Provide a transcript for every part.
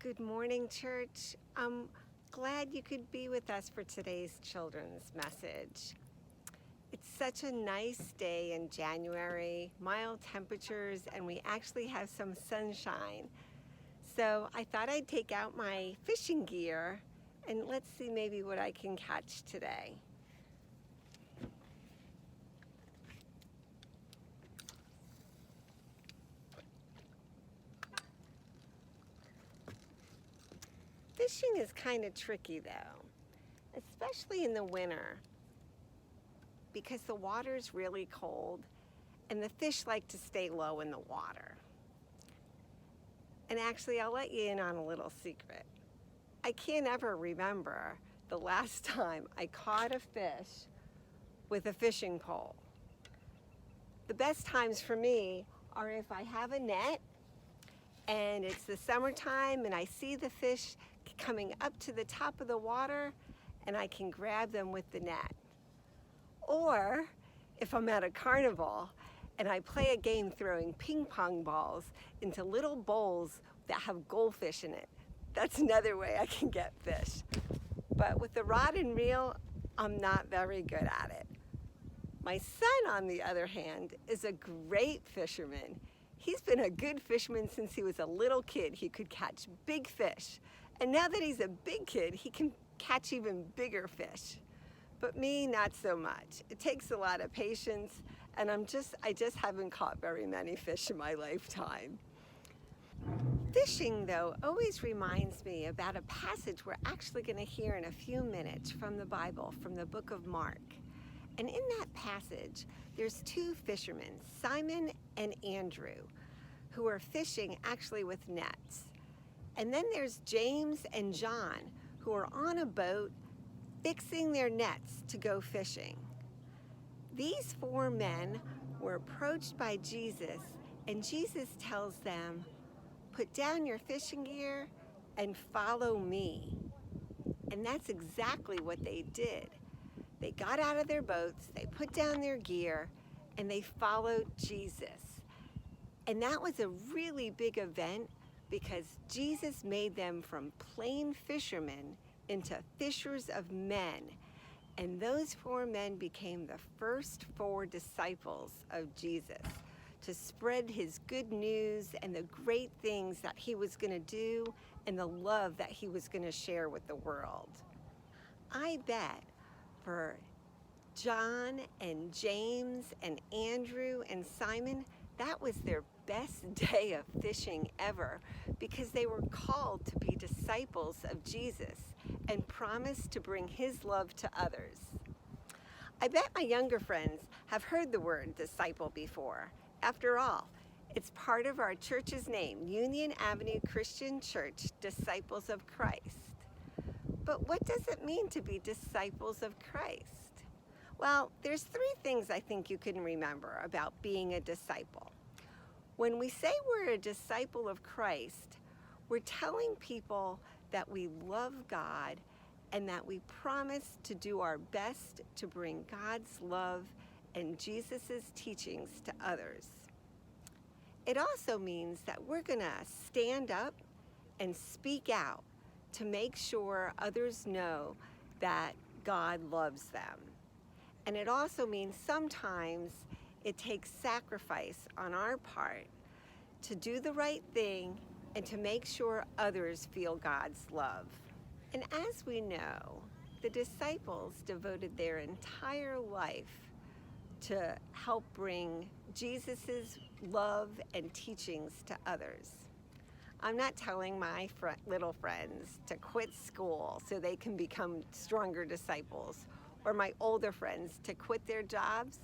Good morning, church. I'm glad you could be with us for today's children's message. It's such a nice day in January, mild temperatures, and we actually have some sunshine. So I thought I'd take out my fishing gear and let's see maybe what I can catch today. Fishing is kind of tricky though, especially in the winter, because the water's really cold and the fish like to stay low in the water. And actually, I'll let you in on a little secret. I can't ever remember the last time I caught a fish with a fishing pole. The best times for me are if I have a net and it's the summertime and I see the fish coming up to the top of the water and I can grab them with the net. Or if I'm at a carnival and I play a game throwing ping pong balls into little bowls that have goldfish in it. That's another way I can get fish. But with the rod and reel, I'm not very good at it. My son, on the other hand, is a great fisherman. He's been a good fisherman since he was a little kid. He could catch big fish. And now that he's a big kid, he can catch even bigger fish. But me, not so much. It takes a lot of patience, and I just haven't caught very many fish in my lifetime. Fishing, though, always reminds me about a passage we're actually going to hear in a few minutes from the Bible, from the book of Mark. And in that passage, there's two fishermen, Simon and Andrew, who are fishing actually with nets. And then there's James and John, who are on a boat fixing their nets to go fishing. These four men were approached by Jesus, and Jesus tells them, "Put down your fishing gear and follow me." And that's exactly what they did. They got out of their boats, they put down their gear, and they followed Jesus. And that was a really big event because Jesus made them from plain fishermen into fishers of men. And those four men became the first four disciples of Jesus to spread his good news and the great things that he was going to do and the love that he was going to share with the world. I bet for John and James and Andrew and Simon, that was their best day of fishing ever because they were called to be disciples of Jesus and promised to bring his love to others. I bet my younger friends have heard the word disciple before. After all, it's part of our church's name, Union Avenue Christian Church, Disciples of Christ. But what does it mean to be disciples of Christ? Well, there's three things I think you can remember about being a disciple. When we say we're a disciple of Christ, we're telling people that we love God and that we promise to do our best to bring God's love and Jesus's teachings to others. It also means that we're going to stand up and speak out to make sure others know that God loves them. And it also means sometimes it takes sacrifice on our part to do the right thing and to make sure others feel God's love. And as we know, the disciples devoted their entire life to help bring Jesus's love and teachings to others. I'm not telling my little friends to quit school so they can become stronger disciples, or my older friends to quit their jobs,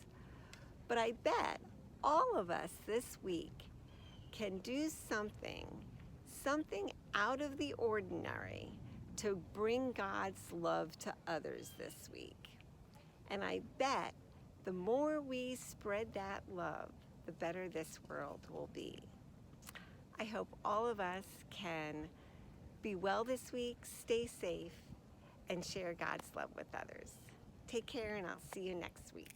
but I bet all of us this week can do something out of the ordinary to bring God's love to others this week. And I bet the more we spread that love, the better this world will be. I hope all of us can be well this week, stay safe, and share God's love with others. Take care, and I'll see you next week.